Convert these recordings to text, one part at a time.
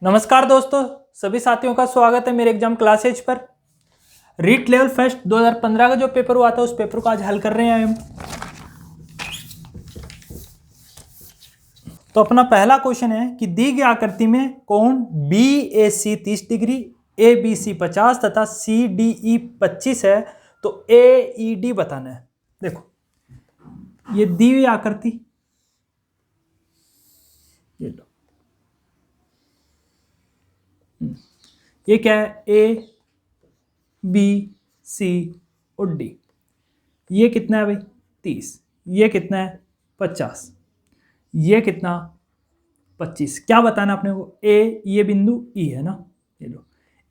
नमस्कार दोस्तों, सभी साथियों का स्वागत है मेरे एग्जाम क्लासेज पर। रीट लेवल फर्स्ट 2015 का जो पेपर हुआ था उस पेपर को आज हल कर रहे हैं हम। तो अपना पहला क्वेश्चन है कि दी गई आकृति में कोण BAC 30 डिग्री, ABC 50 तथा CDE 25 है, तो AED बताना है। देखो ये दी हुई आकृति, ये लो, ये क्या है, A B C और D। ये कितना है भाई 30, ये कितना है 50, ये कितना 25। क्या बताना आपने को, A ये बिंदु E है ना, ये लो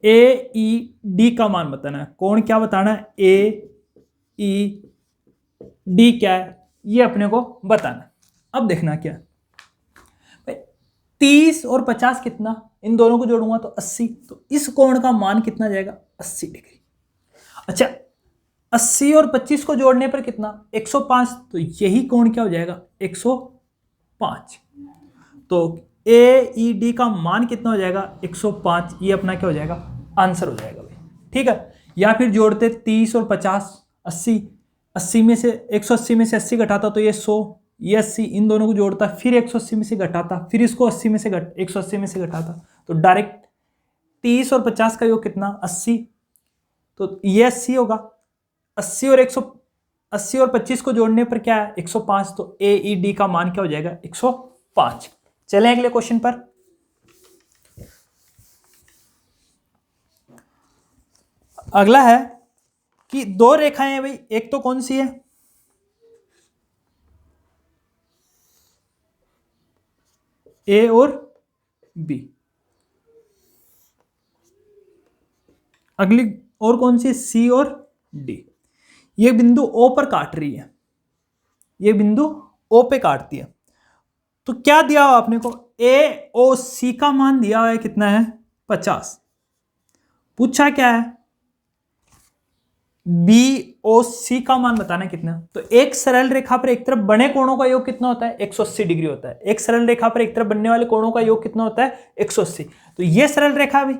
AED का मान बताना है। कोण क्या बताना है, AED क्या है ये अपने को बताना है। अब देखना क्या है भाई, 30 और 50 कितना, इन दोनों को जोड़ूंगा तो 80, तो इस कोण का मान कितना जाएगा 80 डिग्री। अच्छा 80 और 25 को जोड़ने पर कितना 105, तो यही कोण क्या हो जाएगा 105। तो AED का मान कितना हो जाएगा 105, ये अपना क्या हो जाएगा आंसर हो जाएगा भाई। ठीक है, या फिर जोड़ते 30 और 50, 80 में से 180 में से 80 घटाता तो ये 100, ये 80, इन दोनों को जोड़ता फिर 180 में से घटाता, फिर इसको 80 में से 180 में से घटाता, तो डायरेक्ट 30 और 50 का योग कितना 80, तो ये 80 होगा। 80 और 25 को जोड़ने पर क्या है 105, तो AED का मान क्या हो जाएगा 105। चलें अगले क्वेश्चन पर। अगला है कि दो रेखाएं हैं भाई, एक तो कौन सी है, A और B। अगली और कौन सी, C और D। ये बिंदु O पर काट रही है, ये बिंदु O पे काटती है। तो क्या दिया हुआ आपने को, AOC का मान दिया हुआ है कितना है 50। पूछा क्या है BOC का मान बताना कितना। तो एक सरल रेखा पर एक तरफ बने कोणों का योग कितना होता है 180 डिग्री होता है। एक सरल रेखा पर एक तरफ बनने वाले कोणों का योग कितना होता है 180। तो ये सरल रेखा भी,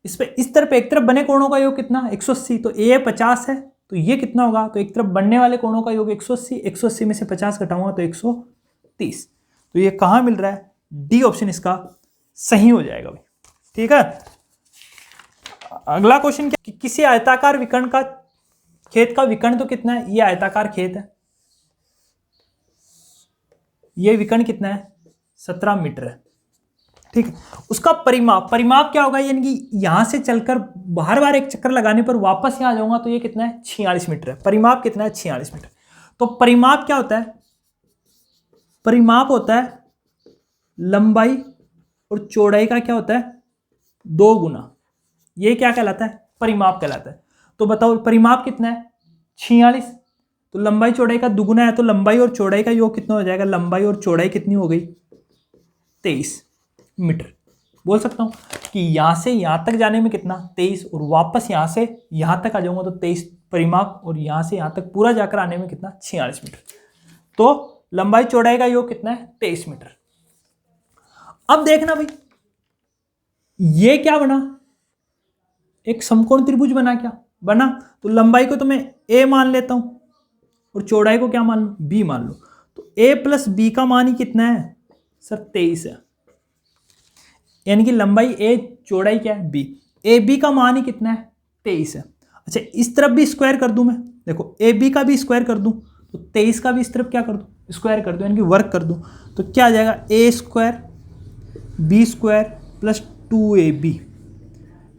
इस पे इस तरफ एक तरफ बने कोणों का योग कितना 180, तो A 50 है, तो ये कितना होगा, तो एक तरफ बनने वाले कोणों का योग 180, 180 में से 50 घटाऊंगा तो 130। तो ये कहां मिल रहा है, डी ऑप्शन इसका सही हो जाएगा भाई। ठीक है, अगला क्वेश्चन क्या, कि किसी आयताकार विकर्ण का खेत का विकर्ण तो कितना है, ये आयताकार खेत है, ये विकर्ण कितना है 17 मीटर है। ठीक है, उसका परिमाप क्या होगा, यानी कि यहां से चलकर बार बार एक चक्कर लगाने पर वापस यहां आ जाऊंगा तो ये कितना है 46 मीटर है। परिमाप कितना है 46 मीटर। तो परिमाप क्या होता है, परिमाप होता है लंबाई और चौड़ाई का क्या होता है 2 गुना, ये क्या कहलाता है परिमाप कहलाता है। तो बताओ परिमाप कितना है 46, तो लंबाई चौड़ाई का दुगुना है, तो लंबाई और चौड़ाई का योग कितना हो जाएगा, लंबाई और चौड़ाई कितनी हो गई 23 मीटर। बोल सकता हूं कि यहां से यहां तक जाने में कितना 23, और वापस यहां से यहां तक आ जाऊंगा तो 23 परिमाप, और यहां से यहां तक पूरा जाकर आने में कितना 46 मीटर। तो लंबाई चौड़ाई का योग कितना है 23 मीटर। अब देखना भाई ये क्या बना, एक समकोण त्रिभुज बना, क्या बना, तो लंबाई को तो मैं A मान लेता हूं और चौड़ाई को क्या मान लो B मान लो। तो A प्लस B का मान ही कितना है सर 23 है, यानी कि लंबाई A चौड़ाई क्या है B, AB का मान ही कितना है 23 है। अच्छा इस तरफ भी स्क्वायर कर दूं मैं, देखो AB का भी स्क्वायर कर दूं तो 23 का भी इस तरफ क्या कर दूं स्क्वायर कर दूं, यानी कि वर्क कर दूं, तो क्या आ जाएगा A square B square plus 2AB।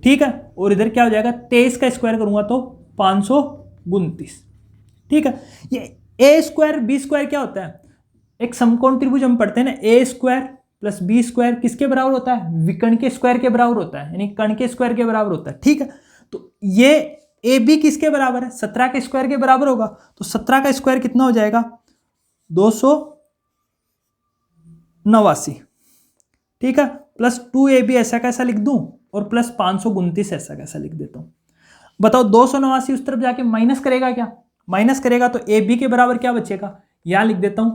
ठीक है, और इधर क्या हो जाएगा 23 का स्क्वायर करूंगा तो 529। ठीक है, ये A स्क्वायर B स्क्वायर क्या होता है, एक समकोण त्रिभुज हम पढ़ते हैं ना, A square plus B square किसके बराबर होता है, विकर्ण के स्क्वायर के बराबर होता है, यानी कर्ण के स्क्वायर के बराबर होता है। ठीक है, तो ये AB किसके बराबर है 17 के स्क्वायर के बराबर होगा, तो 17 का स्क्वायर कितना हो जाएगा 289। ठीक है, प्लस 2AB ऐसा कैसा लिख दूं और प्लस 529 ऐसा कैसा लिख देता हूं। बताओ 289 उस तरफ जाके माइनस करेगा, क्या माइनस करेगा तो AB के बराबर क्या बचेगा, यहां लिख देता हूं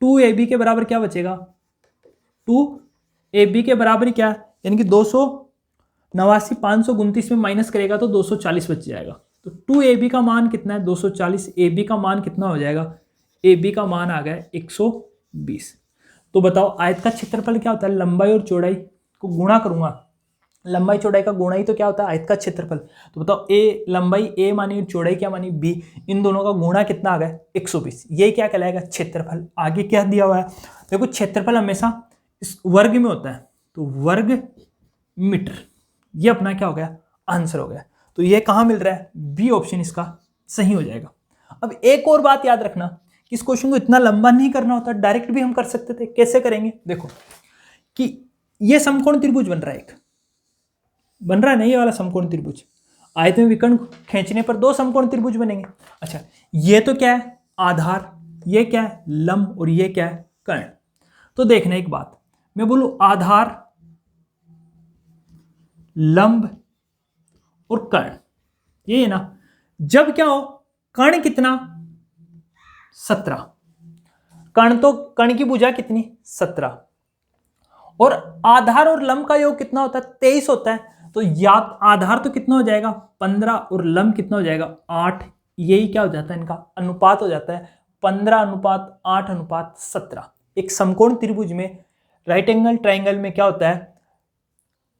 2AB के बराबर क्या बचेगा 2 ए बी के बराबर ही क्या है, यानी कि 289, 529 में माइनस करेगा तो 240 बच जाएगा। तो 2AB का मान कितना है, 240। AB का मान कितना हो जाएगा, AB का मान आ गया 120। तो बताओ आयत का क्षेत्रफल क्या होता है, लंबाई और चौड़ाई को गुणा करूंगा, लंबाई चौड़ाई का गुणा ही तो क्या होता है, आयत का क्षेत्रफल। तो बताओ ए लंबाई ए मानी, चौड़ाई क्या मानी बी, इन दोनों का गुणा कितना आ गया 120। ये क्या कहलाएगा, क्षेत्रफल। आगे क्या दिया हुआ है, देखो क्षेत्रफल हमेशा इस वर्ग में होता है, तो वर्ग मीटर, ये अपना क्या हो गया, आंसर हो गया। तो ये कहाँ मिल रहा है, बी ऑप्शन इसका सही हो जाएगा। अब एक और बात याद रखना कि इस क्वेश्चन को इतना लंबा नहीं करना होता, डायरेक्ट भी हम कर सकते थे। कैसे करेंगे, देखो कि ये समकोण त्रिभुज बन रहा है, एक बन रहा है ना ये वाला समकोण त्रिभुज, आयत में विकर्ण खींचने पर दो समकोण त्रिभुज बनेंगे। अच्छा, ये तो क्या है आधार, ये क्या है लंब, और ये क्या है कर्ण। तो देखना एक बात, मैं बोलूं आधार, लंब और कर्ण, ये है ना, जब क्या हो कर्ण कितना 17, कर्ण तो कर्ण की भुजा कितनी 17, और आधार और लंब का योग कितना होता है 23 होता है। तो याद आधार तो कितना हो जाएगा 15 और लंब कितना हो जाएगा 8, यही क्या हो जाता है इनका अनुपात हो जाता है 15:8:17। एक समकोण त्रिभुज में राइट एंगल ट्राइंगल में क्या होता है,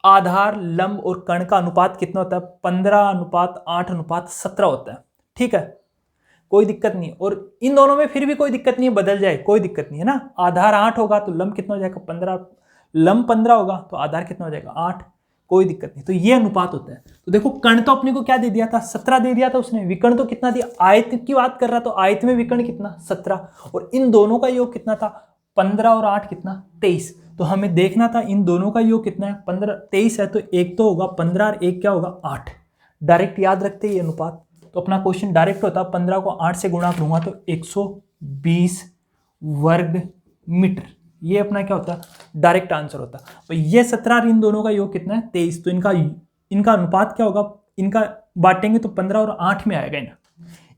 आधार लंब और कर्ण का अनुपात कितना होता है 15:8:17 होता है। ठीक है, कोई दिक्कत नहीं, और इन दोनों में फिर भी कोई दिक्कत नहीं है, बदल जाए कोई दिक्कत नहीं है ना। आधार 8 होगा तो लंब कितना हो जाएगा 15, लंब 15 होगा तो आधार कितना हो जाएगा 8, कोई दिक्कत नहीं। तो ये अनुपात होता है। तो देखो कर्ण तो अपने को क्या दे दिया था 17 दे दिया था उसने, विकर्ण तो कितना दिया, आयत की बात कर रहा तो आयत में विकर्ण कितना 17, और इन दोनों का योग कितना था 15 और 8 कितना 23। तो हमें देखना था इन दोनों का योग कितना है 15, 23 है तो एक तो होगा 15 और एक क्या होगा 8। डायरेक्ट याद रखते ये अनुपात, तो अपना क्वेश्चन डायरेक्ट होता 15 को 8 से गुणा करूंगा तो 120 वर्ग मीटर, ये अपना क्या होता है डायरेक्ट आंसर होता। तो ये 17 और इन दोनों का योग कितना है 23, तो इनका अनुपात क्या होगा, इनका बांटेंगे तो 15 और 8 में आएगा ना,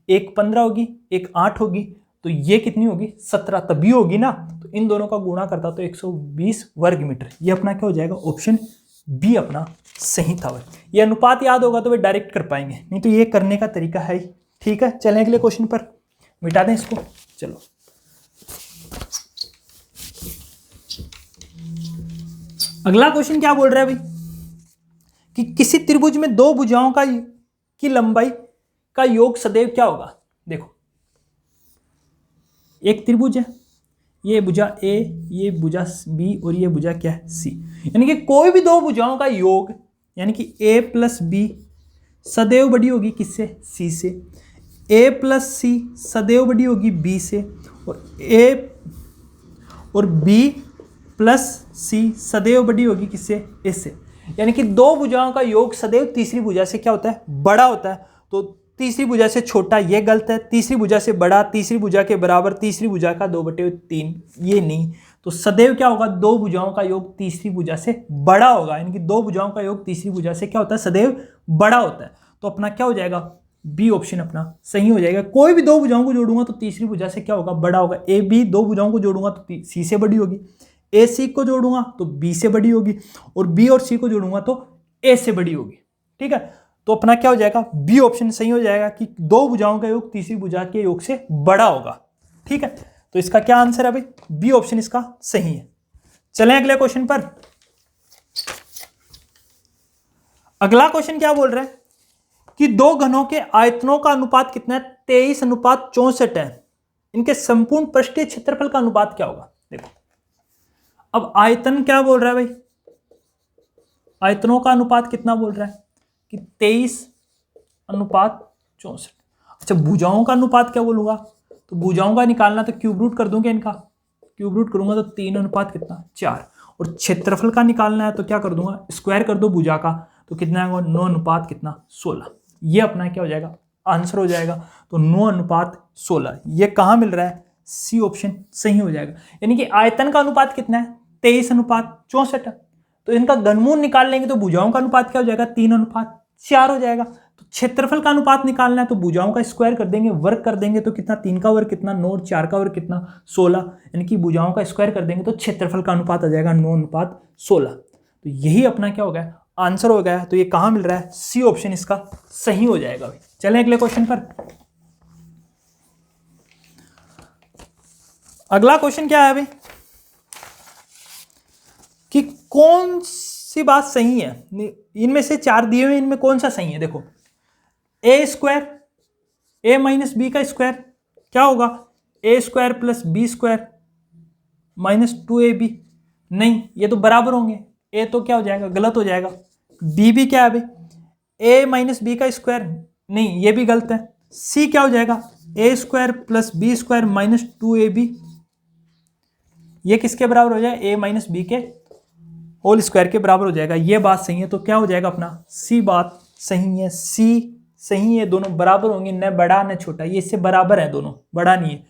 एक 15 होगी एक 8 होगी, तो ये कितनी होगी 17 तभी होगी ना। तो इन दोनों का गुणा करता तो 120 वर्ग मीटर, ये अपना क्या हो जाएगा ऑप्शन बी अपना सही था भाई। ये अनुपात याद होगा तो वे डायरेक्ट कर पाएंगे, नहीं तो ये करने का तरीका है। ठीक है, चलें अगले क्वेश्चन पर, मिटा दें इसको। चलो अगला क्वेश्चन क्या बोल रहा है भाई कि किसी त्रिभुज में दो भुजाओं की लंबाई का योग सदैव क्या होगा। देखो एक त्रिभुज है, ये भुजा ए, ये भुजा बी और ये भुजा क्या है सी, यानी कि कोई भी दो भुजाओं का योग यानी कि ए प्लस बी सदैव बड़ी होगी किससे सी से, ए प्लस सी सदैव बड़ी होगी बी से, और ए और बी प्लस सी सदैव बड़ी होगी किससे एस से। यानी कि दो भुजाओं का योग सदैव तीसरी भुजा से क्या होता है बड़ा होता है। तो तीसरी भुजा से छोटा ये गलत है, तीसरी भुजा से बड़ा, तीसरी भुजा के बराबर, तीसरी भुजा का 2/3 ये नहीं। तो सदैव क्या होगा दो भुजाओं का योग तीसरी भुजा से बड़ा होगा, यानी कि दो भुजाओं का योग तीसरी भुजा से क्या होता है सदैव बड़ा होता है। तो अपना क्या हो जाएगा बी ऑप्शन अपना सही हो जाएगा। कोई भी दो भुजाओं को जोड़ूंगा तो तीसरी भुजा से क्या होगा बड़ा होगा। ए बी दो भुजाओं को जोड़ूंगा तो सी से बड़ी होगी, ए सी को जोड़ूंगा तो बी से बड़ी होगी, और बी और सी को जोड़ूंगा तो ए से बड़ी होगी। ठीक है, तो अपना क्या हो जाएगा बी ऑप्शन सही हो जाएगा कि दो भुजाओं का योग तीसरी भुजा के योग से बड़ा होगा। ठीक है, तो इसका क्या आंसर है भाई बी ऑप्शन इसका सही है। चलें अगले क्वेश्चन पर। अगला क्वेश्चन क्या बोल रहा है कि दो घनों के आयतनों का अनुपात कितना है 23:64 है, इनके संपूर्ण पृष्ठीय क्षेत्रफल का अनुपात क्या होगा। देखो अब आयतन क्या बोल रहा है भाई, आयतनों का अनुपात कितना बोल रहा है कि 23:64। अच्छा भुजाओं का अनुपात क्या बोलूंगा, तो भुजाओं का निकालना तो क्यूब रूट कर दूंगा, इनका क्यूब रूट करूंगा तो 3:4, और क्षेत्रफल का निकालना है तो क्या कर दूंगा स्क्वायर कर दो भुजा का, तो कितना आएगा 9:16। ये अपना क्या हो जाएगा आंसर हो जाएगा। तो 9:16 ये कहाँ मिल रहा है सी ऑप्शन सही हो जाएगा। यानी कि आयतन का अनुपात कितना है 23:64, तो इनका घनमूल निकाल लेंगे तो भुजाओं का अनुपात क्या हो जाएगा 3:4 हो जाएगा। तो क्षेत्रफल का अनुपात निकालना है तो भुजाओं का स्क्वायर कर देंगे, वर्ग कर देंगे तो कितना, 3 का वर्ग कितना 9, 4 का वर्ग कितना 16, यानी कि भुजाओं का स्क्वायर कर देंगे तो क्षेत्रफल का अनुपात आ जाएगा 9:16। तो यही अपना क्या हो गया, आंसर हो गया। तो ये कहाँ मिल रहा है, सी ऑप्शन इसका सही हो जाएगा भाई। चलें अगले क्वेश्चन पर। अगला क्वेश्चन क्या है भाई कि कौन सी बात सही है, इनमें से 4 दिए हुए, इनमें कौन सा सही है। देखो A square A minus B का स्क्वायर क्या होगा, A square plus B square minus 2ab। नहीं, ये तो बराबर होंगे, ए तो क्या हो जाएगा, गलत हो जाएगा। बी भी क्या है भाई, ए माइनस बी का स्क्वायर, नहीं ये भी गलत है। सी क्या हो जाएगा, A square plus B square minus 2ab, ये किसके बराबर हो जाए, ए माइनस बी के होल स्क्वायर के बराबर हो जाएगा। ये बात सही है तो क्या हो जाएगा अपना, सी बात सही है, सी सही है, दोनों बराबर होंगे, न बड़ा न छोटा, ये इससे बराबर है, दोनों बड़ा नहीं है,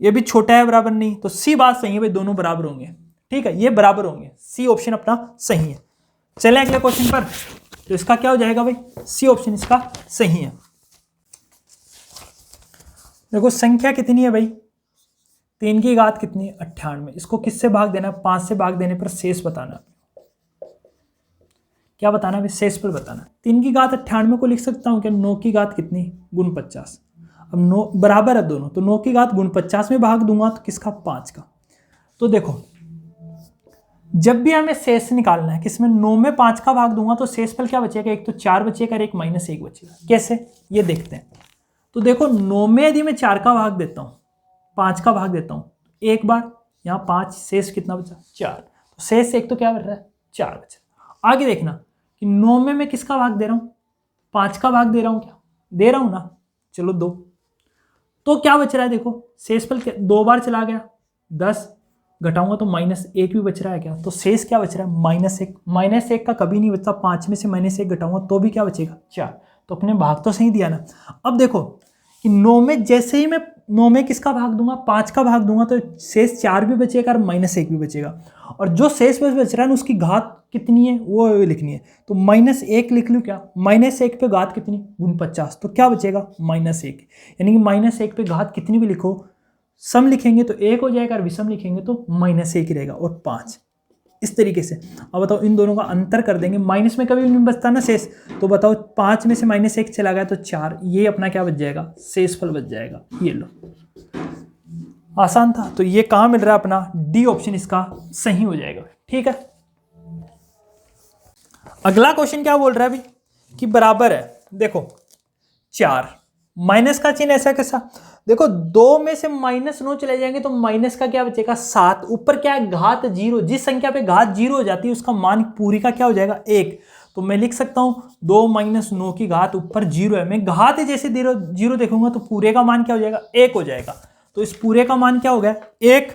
ये भी छोटा है बराबर नहीं, तो सी बात सही है भाई, दोनों बराबर होंगे। ठीक है, ये बराबर होंगे, सी ऑप्शन अपना सही है। चले अगले क्वेश्चन पर। तो इसका क्या हो जाएगा भाई, सी ऑप्शन इसका सही है। देखो संख्या कितनी है भाई, 3 की घात कितनी है, 98। इसको किससे भाग देना है, 5 से भाग देने पर शेष बताना। क्या बताना है, शेष पर बताना। 3 की घात 98 को लिख सकता हूं क्या, 9 की घात कितनी गुण 50। अब 9 बराबर है दोनों, तो 9 की घात गुण 50 में भाग दूंगा तो किसका, 5 का। तो देखो जब भी हमें शेष निकालना है, किसमें 9 में 5 का भाग दूंगा तो शेष पर क्या बचेगा, एक तो 4 बचेगा और एक -1 बचेगा। कैसे, ये देखते हैं। तो देखो 9 में यदि मैं 4 का भाग देता हूँ, 5 का भाग देता हूँ, एक बार यहाँ 5, शेष कितना बचा, 4। तो शेष एक तो क्या बच रहा है, 4 बचा। आगे देखना कि 9 में मैं किसका भाग दे रहा हूँ, 5 का भाग दे रहा हूँ, क्या दे रहा हूँ ना, चलो 2। तो क्या बच रहा है, देखो शेष पर 2 बार चला गया, 10 घटाऊंगा तो -1 भी बच रहा है क्या, तो शेष क्या बच रहा है, -1। -1 का कभी नहीं बचता, 5 में से -1 घटाऊंगा तो भी क्या बचेगा, 4। तो अपने भाग तो सही दिया ना। अब देखो कि 9 में जैसे ही मैं 9 में किसका भाग दूंगा, 5 का भाग दूंगा तो शेष 4 भी बचेगा और -1 भी बचेगा। और जो शेष बच रहा है ना, उसकी घात कितनी है वो लिखनी है। तो -1 लिख लूँ क्या, -1 पे घात कितनी, गुण 50, तो क्या बचेगा, -1। यानी कि -1 पे घात कितनी भी लिखो, सम लिखेंगे तो 1 हो जाएगा और विषम लिखेंगे तो -1 ही रहेगा, और 5 इस तरीके से। अब बताओ इन दोनों का अंतर कर देंगे, माइनस में कभी नहीं बचता ना शेष, तो बताओ 5 में से -1 चला गया तो 4, ये अपना क्या बच जाएगा, शेषफल बच जाएगा। ये लो, आसान था। तो ये कहाँ मिल रहा है अपना, डी ऑप्शन इसका सही हो जाएगा। ठीक है, अगला क्वेश्चन क्या बोल रहा है अभी कि बराबर है, देखो 4, माइनस का चिन्ह ऐसा कैसा, देखो 2 में से -9 चले जाएंगे तो माइनस का क्या बचेगा, 7। ऊपर क्या है, घात 0, जिस संख्या पे घात 0 हो जाती है उसका मान पूरी का क्या हो जाएगा, 1। तो मैं लिख सकता हूं 2 - 9 की घात ऊपर 0 है, मैं घात जैसे 0 देखूंगा तो पूरे का मान क्या हो जाएगा, 1 हो जाएगा। तो इस पूरे का मान क्या हो गया, 1।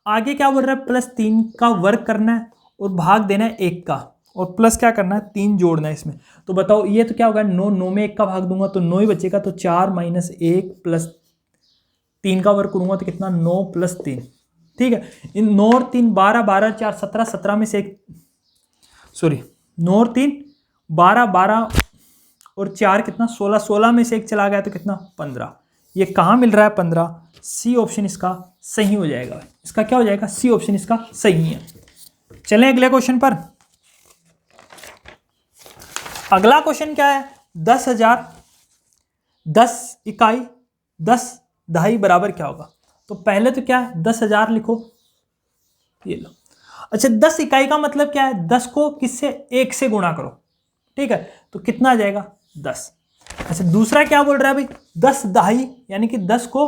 आगे क्या बोल रहा है, +3 का वर्ग करना है और भाग देना है 1 का, और प्लस क्या करना है, 3 जोड़ना है इसमें। तो बताओ ये तो क्या होगा, 9 में 1 का भाग दूंगा तो 9 ही बचेगा, तो 4 - 1 + 3 का वर्ग करूंगा तो कितना, 9 + 3। ठीक है, इन 9 और 3 12, 12 4 17, 17 में से एक, सॉरी 9 और 3 12, 12 और 4 कितना, 16, 16 में से एक चला गया तो कितना, 15। ये कहाँ मिल रहा है, 15। सी ऑप्शन इसका सही हो जाएगा। इसका क्या हो जाएगा, सी ऑप्शन इसका सही है। चलें अगले क्वेश्चन पर। अगला क्वेश्चन क्या है, 10,000 10 इकाई 10 दहाई बराबर क्या होगा। तो पहले तो क्या है, 10,000 लिखो, ये लो। अच्छा 10 इकाई का मतलब क्या है, 10 को किससे, 1 से गुणा करो। ठीक है, तो कितना आ जाएगा, 10। अच्छा दूसरा क्या बोल रहा है भाई, 10 दहाई, यानी कि 10 को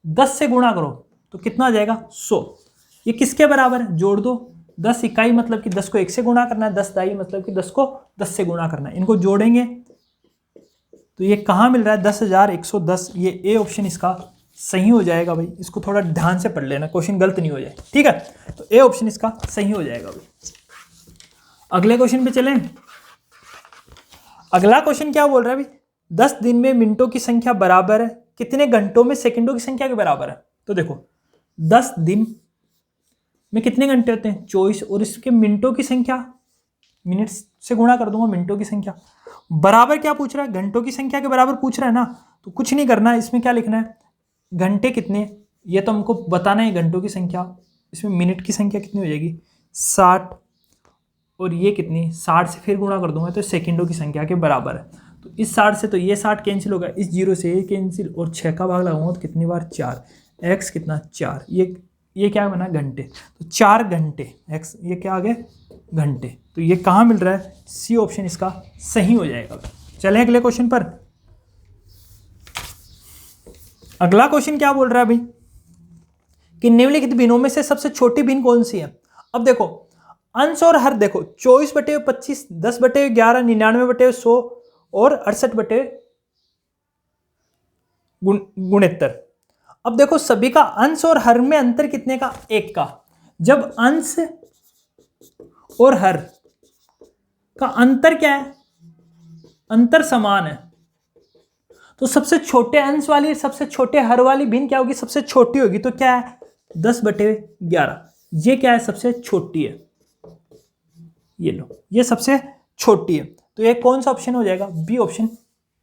10 से गुणा करो तो कितना आ जाएगा, 100। ये किसके बराबर है, जोड़ दो। 10 इकाई मतलब कि 10 को 1 से गुणा करना है, 10 दहाई मतलब कि 10 को 10 से गुणा करना है। इनको जोड़ेंगे तो ये कहाँ मिल रहा है, 10,110। ये ए ऑप्शन इसका सही हो जाएगा भाई। इसको थोड़ा ध्यान से पढ़ लेना, क्वेश्चन गलत नहीं हो जाए। ठीक है, तो ए ऑप्शन इसका सही हो जाएगा भाई। अगले क्वेश्चन पे चलें। अगला क्वेश्चन क्या बोल रहा है भाई, 10 दिन में मिनटों की संख्या बराबर है कितने घंटों में सेकंडों की संख्या के बराबर है। तो देखो 10 दिन में कितने घंटे होते हैं, 24, और इसके मिनटों की संख्या मिनट से गुणा कर दूंगा मिनटों की संख्या। बराबर क्या पूछ रहा है, घंटों की संख्या के बराबर पूछ रहा है ना, तो कुछ नहीं करना है, इसमें क्या लिखना है, घंटे कितने, ये तो हमको बताना है घंटों की संख्या, इसमें मिनट की संख्या कितनी हो जाएगी 60, और ये कितनी 60 से फिर गुणा कर दूंगा तो सेकंडों की संख्या के बराबर है। तो इस 60 से तो ये 60 कैंसिल होगा, इस 0 से ये कैंसिल, और 6 का भाग लगाऊंगा तो कितनी बार 4, एक्स कितना 4, ये क्या बना घंटे, तो 4 घंटे, एक्स ये क्या आ गया घंटे। तो ये कहाँ मिल रहा है, सी ऑप्शन इसका सही हो जाएगा। चलें अगले क्वेश्चन पर। अगला क्वेश्चन क्या बोल रहा है भाई कि निम्नलिखित भिन्नों में से सबसे छोटी भिन्न कौन सी है। अब देखो अंश और हर देखो 24/25, 10/11, 99/100 और 68/69। अब देखो सभी का अंश और हर में अंतर कितने का, 1 का। जब अंश और हर का अंतर क्या है, अंतर समान है, तो सबसे छोटे अंश वाली सबसे छोटे हर वाली भिन्न क्या होगी, सबसे छोटी होगी। तो क्या है 10/11, ये क्या है सबसे छोटी है, ये लो ये सबसे छोटी है। तो ये कौन सा ऑप्शन हो जाएगा, बी ऑप्शन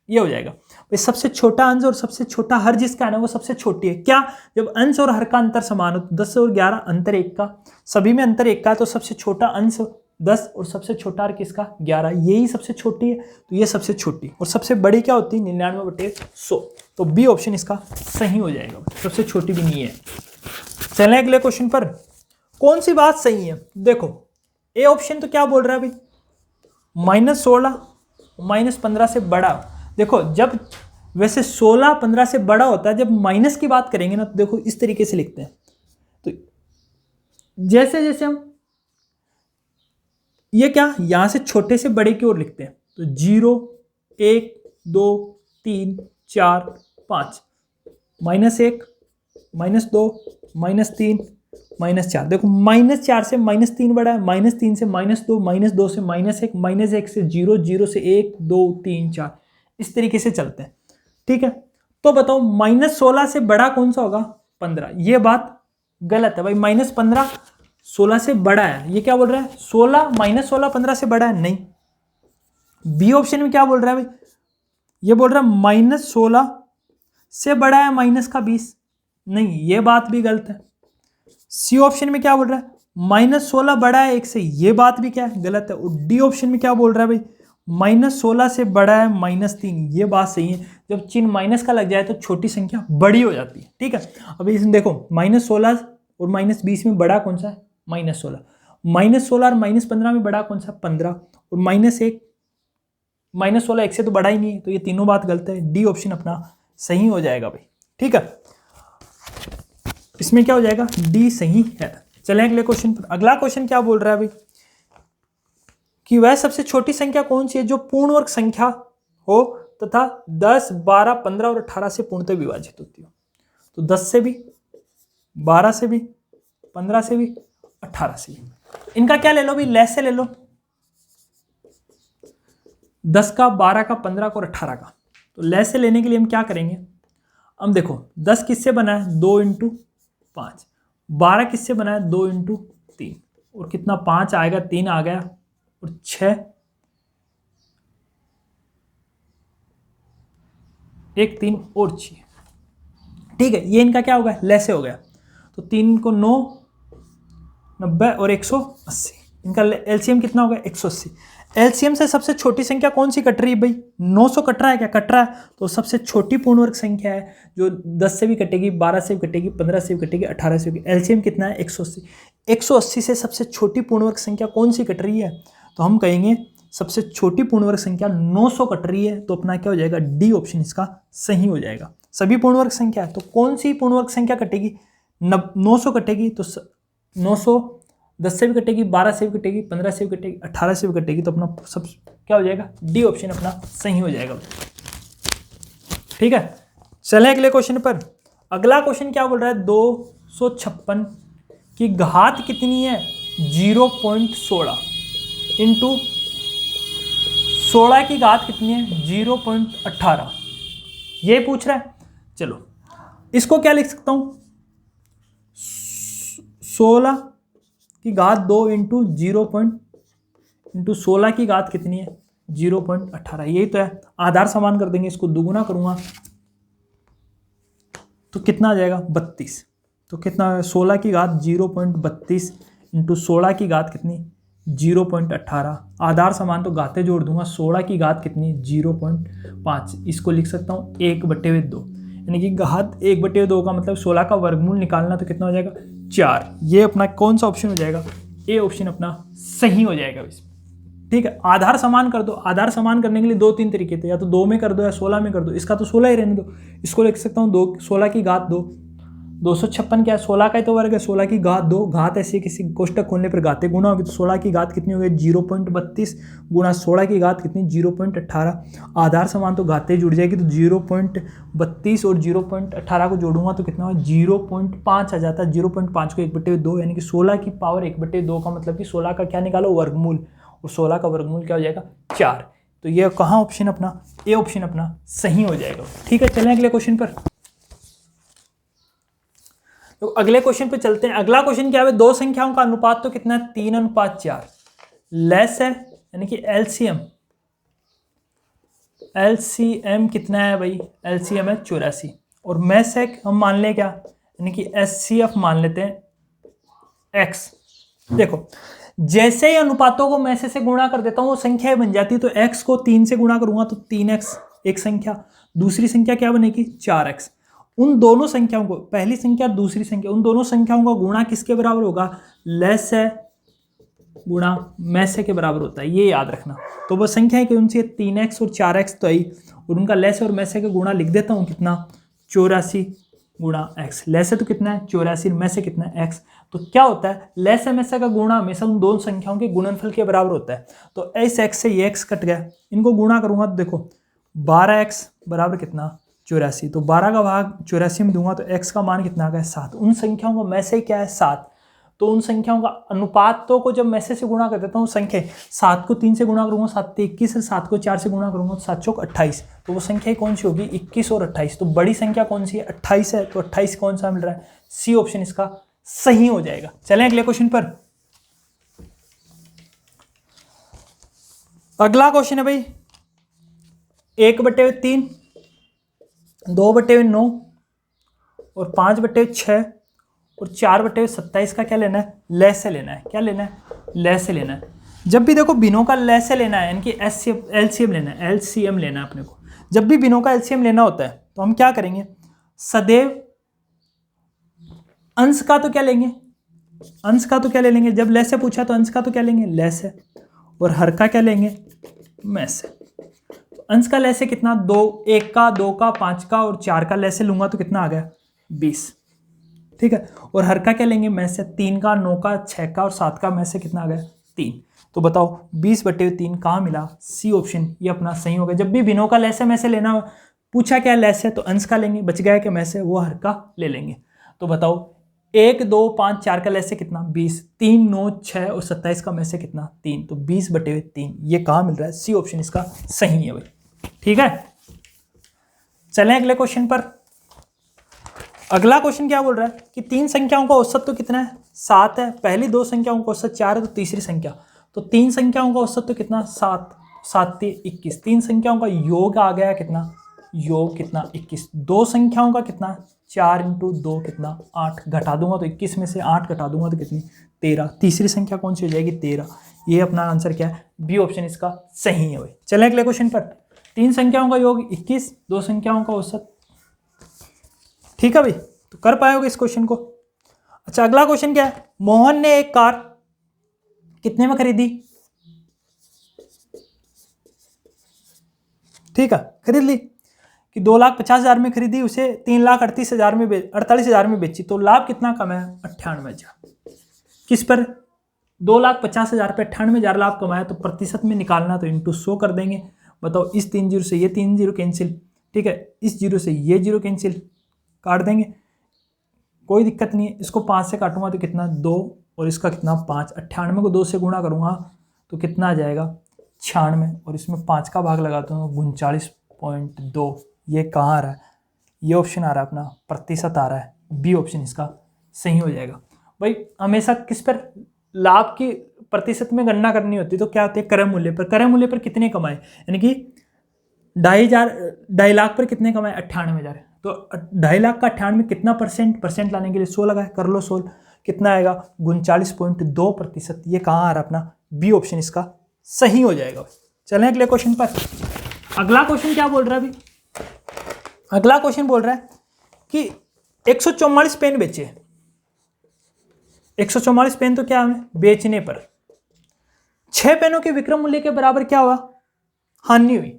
ये हो जाएगा। भाई सबसे छोटा अंश और सबसे छोटा हर जिसका है ना वो सबसे छोटी है। क्या, जब अंश और हर का अंतर समान हो, तो 10 और 11 अंतर 1 का, सभी में अंतर 1 का, तो सबसे छोटा अंश 10 और सबसे छोटा हर किसका 11, यही सबसे छोटी है। तो ये सबसे छोटी, और सबसे बड़ी क्या होती है 99/100। तो बी ऑप्शन इसका सही हो जाएगा, सबसे छोटी भी नहीं है। चलें अगले क्वेश्चन पर। कौन सी बात सही है, देखो ए ऑप्शन तो क्या बोल रहा है भाई, -16 -15 से बड़ा। देखो जब वैसे 16 15 से बड़ा होता है, जब माइनस की बात करेंगे ना तो देखो इस तरीके से लिखते हैं। तो जैसे जैसे हम ये क्या यहां से छोटे से बड़े की ओर लिखते हैं, तो 0 1 2 3 4 5, -1 -2 -3 -4। देखो -4 से -3 बड़ा है, -3 से -2, -2 से -1, -1 से 0, 0 से 1 2 3 4, इस तरीके से चलते हैं। ठीक है, तो बताओ -16 से बड़ा कौन सा होगा, 15। ये बात गलत है भाई, -15 16 से बड़ा है। ये क्या बोल रहा है, 16 -16 15 से बड़ा है, नहीं। बी ऑप्शन में क्या बोल रहा है भाई, ये बोल रहा है -16 से बड़ा है -20, नहीं ये बात भी गलत है। सी ऑप्शन में क्या बोल रहा है, -16 बड़ा है 1 से, ये बात भी क्या है गलत है। और डी ऑप्शन में क्या बोल रहा है भाई, -16 से बड़ा है -3, ये बात सही है। जब चिन्ह माइनस का लग जाए तो छोटी संख्या बड़ी हो जाती है। ठीक है, अभी इसमें देखो -16 और -20 में बड़ा कौन सा है, -16, -16 और -15 में बड़ा कौन सा, 15, और -1 -16 1 से तो बड़ा ही नहीं है। तो ये तीनों बात गलत है, डी ऑप्शन अपना सही हो जाएगा भाई। ठीक है, इसमें क्या हो जाएगा, डी सही है। चलें अगले क्वेश्चन पर। अगला क्वेश्चन क्या बोल रहा है भाई कि वह सबसे छोटी संख्या कौन सी है जो पूर्ण वर्ग संख्या हो तथा 10 12 15 और 18 से पूर्णतः विभाजित होती हो। तो 10 से भी, 12 से भी, 15 से भी, 18 से भी। इनका क्या ले लो भाई, लैस से ले लो, 10 का, 12 का, 15 का और 18 का। तो लैस से लेने के लिए हम क्या करेंगे, हम देखो 10 किससे बना है, 2 × 5, 12 किससे बना है, 2 × 3, और कितना 5 आएगा, 3 आ गया, और 6 1 3 और 6। ठीक है, ये इनका क्या होगा, लैसे हो गया। तो 3 को 9 90 और 180, इनका एलसीएम कितना होगा, 180। एलसीएम से सबसे छोटी संख्या कौन सी कट रही है भाई, 900 कट रहा है, क्या कट रहा है। तो सबसे छोटी पूर्ण वर्ग संख्या है जो 10 से भी कटेगी, 12 से भी कटेगी, 15 से भी कटेगी, 18 से भी। एलसीएम कितना है, 180। 180 से सबसे छोटी पूर्ण वर्ग संख्या कौन सी कट रही है, तो हम कहेंगे सबसे छोटी पूर्ण वर्ग संख्या 900 कट रही है। तो अपना क्या हो जाएगा, डी ऑप्शन इसका सही हो जाएगा। सभी पूर्ण वर्ग संख्या है तो कौन सी पूर्ण वर्ग संख्या कटेगी, 900 कटेगी। तो 900 10 से भी कटेगी, 12 से भी कटेगी, 15 से भी कटेगी, 18 से भी कटेगी। तो अपना सब क्या हो जाएगा, डी ऑप्शन अपना सही हो जाएगा। ठीक है, चलें अगले क्वेश्चन पर। अगला क्वेश्चन क्या बोल रहा है, 256 की घात कितनी है, 0.16 इंटू 16 की घात कितनी है, 0.18, ये पूछ रहा है। चलो इसको क्या लिख सकता हूं, 16 की घात 2 × 0. इंटू 16 की घात कितनी है 0.18, यही तो है। आधार समान कर देंगे, इसको दुगुना करूंगा तो कितना आ जाएगा 32। तो कितना है 16 की घात 0.32 इंटू 16 की घात कितनी 0.18। आधार समान तो घातें जोड़ दूंगा, 16 की घात कितनी 0.5, इसको लिख सकता हूँ 1/2, यानी कि घात 1/2 का मतलब 16 का वर्गमूल निकालना, तो कितना हो जाएगा 4। ये अपना कौन सा ऑप्शन हो जाएगा, ए ऑप्शन अपना सही हो जाएगा इसमें। ठीक है, आधार समान कर दो। आधार समान करने के लिए 2-3 तरीके थे, या तो 2 में कर दो या 16 में कर दो। इसका तो 16 ही रहने दो, इसको लिख सकता हूँ 16 की घात 2, 256 क्या है 16 का ही तो वर्ग है, 16 की घात 2, घात ऐसी किसी कोष्टक खोलने पर घातें गुना होगी, तो 16 की घात कितनी हो गई 0.32 गुना 16 की घात कितनी 0.18। आधार समान तो घातें जुड़ जाएगी, तो 0.32 और 0.18 को जोड़ूंगा तो कितना होगा 0.5 आ जाता है। 0.5 को 1/2, यानी कि 16 की पावर 1/2 का मतलब कि 16 का क्या निकालो वर्गमूल, और 16 का वर्गमूल क्या हो जाएगा 4। तो ये कहाँ ऑप्शन अपना, ए ऑप्शन अपना सही हो जाएगा। ठीक है, चलें अगले क्वेश्चन पर। तो अगले क्वेश्चन पे चलते हैं। अगला क्वेश्चन क्या है, दो संख्याओं का अनुपात तो कितना है 3:4, लेस है, यानी कि एलसीएम कितना है भाई, एलसीएम है 84, और मेसेक हम मान लें क्या, यानी कि एचसीएफ मान लेते हैं एक्स। देखो जैसे ही अनुपातों को मैं से गुणा कर देता हूं वो संख्याएं बन जाती है। तो x को 3 से गुणा करूंगा तो 3x एक संख्या, दूसरी संख्या क्या बनेगी 4x। उन दोनों संख्याओं को, पहली संख्या दूसरी संख्या, उन दोनों संख्याओं का गुणा किसके बराबर होगा, लेस है गुणा मैसे के बराबर होता है, ये याद रखना। तो वो संख्या है कि उनसे 3x और 4x तो आई, और उनका लेस और मैसे का गुणा लिख देता हूँ कितना 84 गुणा x। लेस है तो कितना है 84, मैसे कितना है x। तो क्या होता है लेस है मैसे का गुणा हमेशा उन दोनों संख्याओं के गुणनफल के बराबर होता है। तो इस x से ये x कट गया, इनको गुणा करूंगा तो देखो 12x बराबर कितना 84, तो 12 का भाग 84 में दूंगा तो x का मान कितना आ गया 7। उन संख्याओं का मैसे क्या है 7, तो उन संख्याओं का अनुपातों को जब मैसे से गुणा कर देता हूँ, संख्या 7 को 3 से गुणा करूंगा 7 से 21, और 7 को 4 से गुणा करूंगा तो 7 चौक 28। तो वो संख्या कौन सी होगी 21 और 28। तो बड़ी संख्या कौन सी है 28 है, तो 28 कौन सा मिल रहा है, सी ऑप्शन इसका सही हो जाएगा। चलें अगले क्वेश्चन पर। अगला क्वेश्चन है भाई 1/3, 2/9 और 5/6 और 4/27 का क्या लेना है, लेस से लेना है। क्या लेना है, लेस से लेना है। जब भी देखो बिनों का लेस से लेना है, यानी कि एलसीएम लेना है, एलसीएम लेना है अपने को। जब भी बिनों का एलसीएम लेना होता है तो हम क्या करेंगे, सदैव अंश का तो क्या लेंगे, अंश का तो क्या ले लेंगे, जब लेस से पूछा तो अंश का तो क्या लेंगे लेस है, और हर का क्या लेंगे मैस है। तो अंश का लेस है कितना 2, 1 का 2 का 5 का और 4 का लेस से लूंगा तो कितना आ गया 20। ठीक है, और हर का क्या लेंगे मैस से 3 का 9 का 6 का और 7 का मैस से कितना आ गया 3। तो बताओ 20/3 कहाँ मिला, सी ऑप्शन ये अपना सही होगा। जब भी बिनों का लेस है मैसे लेना पूछा क्या लेस है तो अंश का लेंगे, बच गया कि मैसे वो हर का ले लेंगे। तो बताओ 1, 2, 5, 4 का लेस से कितना 20, 3, 9, 6 और 27 का में से कितना 3, तो 20/3 ये कहाँ मिल रहा है, सी ऑप्शन इसका सही है भाई। ठीक है, चलें अगले क्वेश्चन पर। अगला क्वेश्चन क्या बोल रहा है कि 3 संख्याओं का औसत तो कितना है 7 है, पहली 2 संख्याओं का औसत 4 है, तो तीसरी संख्या तो 3 संख्याओं का औसत तो कितना 7, 7 3 21, 3 संख्याओं का योग आ गया कितना, योग कितना 21। 2 संख्याओं का कितना 4 × 2 कितना 8, घटा दूंगा तो 21 में से 8 घटा दूंगा तो कितनी 13। तीसरी संख्या कौन सी हो जाएगी 13। ये अपना आंसर क्या है, बी ऑप्शन इसका सही है भाई। चलें अगले क्वेश्चन पर। 3 संख्याओं का योग 21, 2 संख्याओं का औसत। ठीक है भाई, तो कर पाओगे इस क्वेश्चन को। अच्छा अगला क्वेश्चन क्या है, मोहन ने एक कार कितने में खरीदी, ठीक है खरीद ली कि 2,50,000 में खरीदी, उसे 3,38,000 में 48,000 में बेची, तो लाभ कितना कमाया 98,000। किस पर 2,50,000 पे 98,000 लाभ कमाया, तो प्रतिशत में निकालना तो इंटू 100 कर देंगे। बताओ इस 3 जीरो से ये 3 जीरो कैंसिल, ठीक है इस जीरो से ये जीरो कैंसिल, काट देंगे कोई दिक्कत नहीं है। इसको 5 से काटूंगा तो कितना 2 और इसका कितना 5, 98 को 2 से गुणा करूंगा तो कितना आ जाएगा 96, और इसमें 5 का भाग लगाता हूँ 39.2। ये कहाँ आ रहा है, ये ऑप्शन आ रहा है अपना प्रतिशत आ रहा है, बी ऑप्शन इसका सही हो जाएगा भाई। हमेशा किस पर, लाभ की प्रतिशत में गणना करनी होती है तो क्या होती है, क्रय मूल्य पर। क्रय मूल्य पर कितने कमाए, यानी कि 2.5 लाख पर कितने कमाए, 98,000। तो 2.5 लाख का 98 कितना परसेंट लाने के लिए 100 लगाए, कर लो 100, कितना आएगा 39.2%। ये कहाँ आ रहा अपना, बी ऑप्शन इसका सही हो जाएगा। चलें अगले क्वेश्चन पर। अगला क्वेश्चन क्या बोल रहा है अभी, अगला क्वेश्चन बोल रहा है कि 144 पेन बेचे। 144 पेन तो क्या हमें बेचने पर 6 पेनों के विक्रय मूल्य के बराबर क्या हुआ, हानि हुई।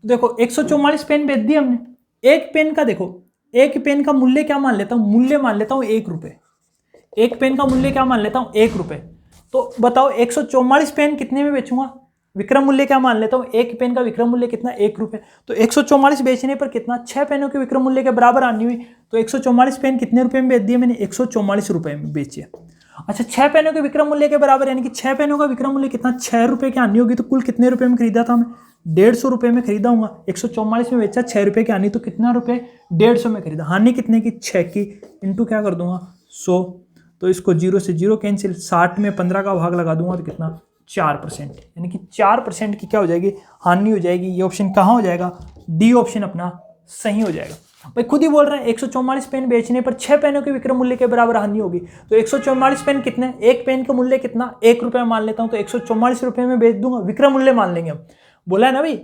देखो 144 पेन बेच दिए हमने, एक पेन का देखो, एक पेन का मूल्य क्या मान लेता हूं, मूल्य मान लेता हूं 1 रुपए। एक पेन का मूल्य क्या मान लेता हूं, 1 रुपए। तो बताओ 144 पेन कितने में बेचूंगा, विक्रय मूल्य क्या मान लेता हूं, एक पेन का विक्रय मूल्य कितना, 1 रुपए। तो 144 बेचने पर कितना, 6 पेनों के विक्रय मूल्य के बराबर आनी हुई। तो 144 पेन कितने रुपए में बेच दिए मैंने, 144 रुपए में बेचे। अच्छा 6 पेनों के विक्रय मूल्य के बराबर, यानी कि 6 पेनों का विक्रय मूल्य कितना, 6 रुपए की आनी होगी। तो कुल कितने रुपए में खरीदा था मैं, 150 रुपए में खरीदा हूँ। 144 में बेचा, 6 रुपए की हानि, तो कितना रुपए, 150 में खरीदा। हानि कितने की, 6 की, इंटू क्या कर दूंगा 100। तो इसको 0 से 0 कैंसिल, 60 में 15 का भाग लगा दूंगा तो कितना 4%, यानी कि 4% की क्या हो जाएगी, हानि हो जाएगी। ये ऑप्शन कहाँ हो जाएगा, डी ऑप्शन अपना सही हो जाएगा। भाई खुद ही बोल रहे हैं 144 पेन बेचने पर 6 पेनों के विक्रय मूल्य के बराबर हानि होगी। तो 144 पेन कितने, एक पेन का मूल्य कितना, 1 रुपये मान लेता हूं। तो 144 रुपये में बेच दूंगा, विक्रय मूल्य मान लेंगे हम, बोला है ना भाई।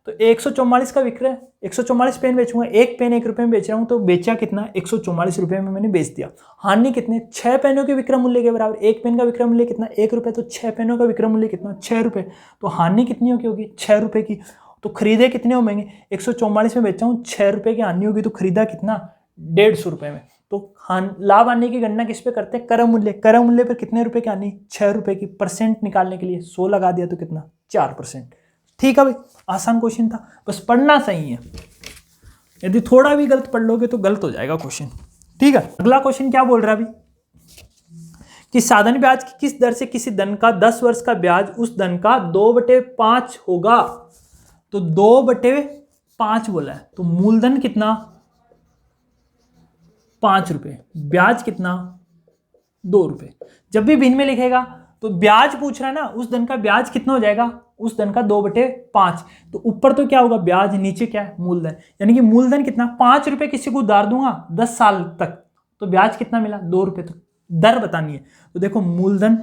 तो 144 का विक्रय, 144 पेन बेचूंगा, एक पेन 1 रुपये में बेच रहा हूं, तो बेचा कितना, 144 रुपये में मैंने बेच दिया। हानि कितने, 6 पेनों के विक्रय मूल्य के बराबर, एक पेन का विक्रय मूल्य कितना, 1 रुपये। तो 6 पेनों का विक्रय मूल्य कितना, 6 रुपये। तो हानि कितनी होगी, 6 रुपये की। तो खरीदे कितने हो महंगे, 144 में बेचा हूँ, 6 रुपये की हानि होगी। तो खरीदा कितना, 150 रुपये में। तो लाभ आने की गणना किस पे करते हैं, क्रय मूल्य। क्रय मूल्य पर कितने रुपए की आनी, 6 रुपए की। परसेंट निकालने के लिए 100 लगा दिया, तो कितना 4%। ठीक है भाई, आसान क्वेश्चन था, बस पढ़ना सही है। यदि थोड़ा भी गलत पढ़ लोगे तो गलत हो जाएगा क्वेश्चन। ठीक है, अगला क्वेश्चन क्या बोल रहा है अभी, कि साधन ब्याज की किस दर से किसी धन का 10 वर्ष का ब्याज उस धन का 2/5 होगा। तो 2/5 बोला है, तो मूलधन कितना, 5 रुपये, ब्याज कितना, 2 रुपये। जब भी भिन्न में लिखेगा तो ब्याज पूछ रहा है ना, उस धन का ब्याज कितना हो जाएगा, उस धन का 2/5। तो ऊपर तो क्या होगा ब्याज, नीचे क्या है मूलधन, यानी कि मूलधन कितना, 5 रुपये किसी को उधार दूंगा 10 साल तक, तो ब्याज कितना मिला, 2 रुपये। तो दर बतानी है, तो देखो मूलधन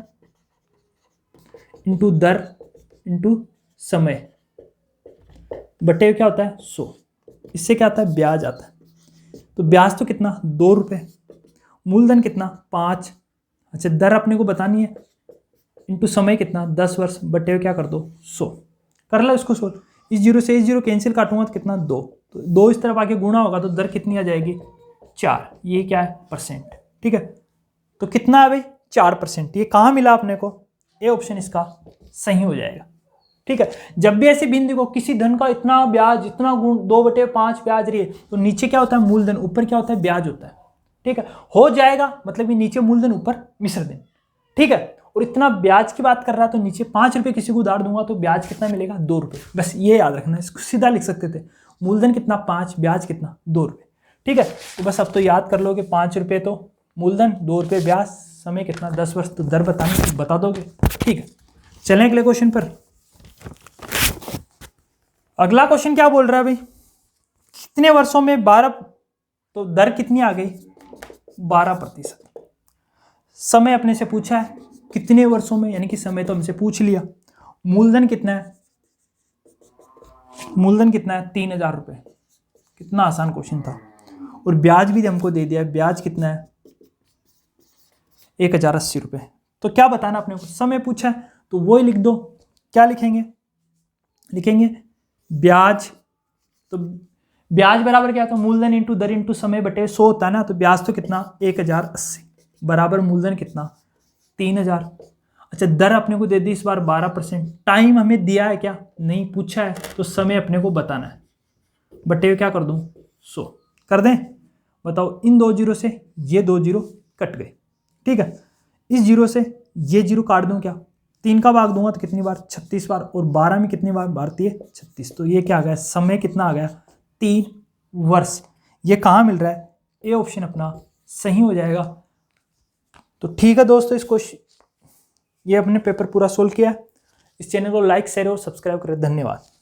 इंटू दर इंटू समय बटे क्या होता है 100, इससे क्या आता है ब्याज आता है। तो ब्याज तो कितना, 2 रुपये, मूलधन कितना 5, अच्छा दर अपने को बतानी है, इंटू समय कितना 10 वर्ष, बटे क्या कर दो 100, कर लो इसको सोल्व। इस 0 से इस 0 कैंसिल काटूंगा तो कितना 2, तो 2 इस तरफ आके गुणा होगा तो दर कितनी आ जाएगी 4, ये क्या है परसेंट। ठीक है, तो कितना है भाई 4%। ये कहाँ मिला अपने को, ए ऑप्शन इसका सही हो जाएगा। ठीक है, जब भी ऐसे बिंदु को किसी धन का इतना ब्याज, इतना गुण 2/5 ब्याज रही है, तो नीचे क्या होता है मूलधन, ऊपर क्या होता है ब्याज होता है। ठीक है, हो जाएगा मतलब कि नीचे मूलधन ऊपर मिश्र धन। ठीक है, और इतना ब्याज की बात कर रहा है तो नीचे 5 रुपये किसी को उधार दूंगा तो ब्याज कितना मिलेगा 2 रुपये। बस ये याद रखना है, इसको सीधा लिख सकते थे, मूलधन कितना 5, ब्याज कितना 2 रुपये। ठीक है, तो बस अब तो याद कर लोगे 5 रुपये तो मूलधन, 2 रुपये ब्याज, समय कितना 10 वर्ष, तो दर बताने तो बता दोगे। ठीक है, चलें अगले क्वेश्चन पर। अगला क्वेश्चन क्या बोल रहा है भाई, कितने वर्षों में 12, तो दर कितनी आ गई 12%। समय अपने से पूछा है कितने वर्षों में, यानी कि समय तो हमसे पूछ लिया। मूलधन कितना है, मूलधन कितना है 3000 रुपये, कितना आसान क्वेश्चन था। और ब्याज भी हमको दे दिया है, ब्याज कितना है 1080 रुपये। तो क्या बताना अपने को, समय पूछा है तो वो ही लिख दो। क्या लिखेंगे, लिखेंगे ब्याज, तो ब्याज बराबर क्या था, मूलधन इंटू दर इंटू समय बटे 100 होता है ना। तो ब्याज तो कितना 1080 बराबर मूलधन कितना 3000। अच्छा दर अपने को दे दी इस बार 12%। टाइम हमें दिया है क्या, नहीं पूछा है, तो समय अपने को बताना है, बटे क्या कर दूं 100 कर दें। बताओ इन 2 जीरो से ये 2 जीरो कट गए। ठीक है, इस जीरो से ये जीरो काट दूं क्या, 3 का भाग दूंगा तो कितनी बार 36 बार, और 12 में कितनी बार भारतीय 36। तो ये क्या आ गया, समय कितना आ गया 3 वर्ष। ये कहाँ मिल रहा है, ए ऑप्शन अपना सही हो जाएगा। तो ठीक है दोस्तों, ये अपने पेपर पूरा सोल्व किया। इस चैनल को लाइक शेयर और सब्सक्राइब करें। धन्यवाद।